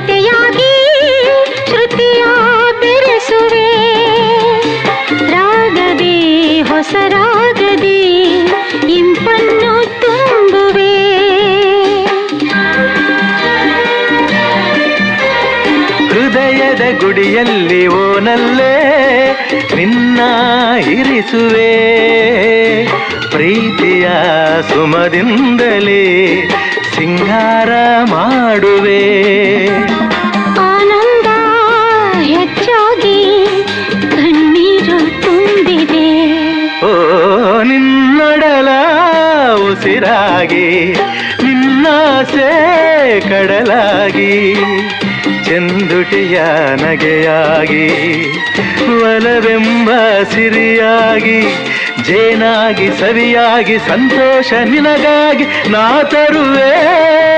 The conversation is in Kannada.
ಜೊತೆಯಾಗಿ ಶ್ರುತಿಯ ಬೆರೆಸುವೆ ರಾಗದಿ ಹೊಸ ರಾಗದಿ ಇಂಪನ್ನು ತುಂಬುವೆ ಹೃದಯದ ಗುಡಿಯಲ್ಲಿ ಓನಲ್ಲೇ ನಿನ್ನ ಇರಿಸುವೆ ಪ್ರೀತಿಯ ಸುಮದಿಂದಲೇ ಸಿಂಗಾರ ಮಾಡುವೆ ಆನಂದ ಹೆಚ್ಚಾಗಿ ಕಣ್ಣೀರು ತುಂಬಿದೆ ಓ ನಿನ್ನೊಡಲ ಉಸಿರಾಗಿ ನಿನ್ನಾಸೆ ಕಡಲಾಗಿ ಚೆಂದುಟಿಯ ನಗೆಯಾಗಿ ಒಲವೆಂಬ ಸಿರಿಯಾಗಿ ಜೇನಾಗಿ ಸವಿಯಾಗಿ ಸಂತೋಷ ನಿನಗಾಗಿ ನಾ ತರುವೆ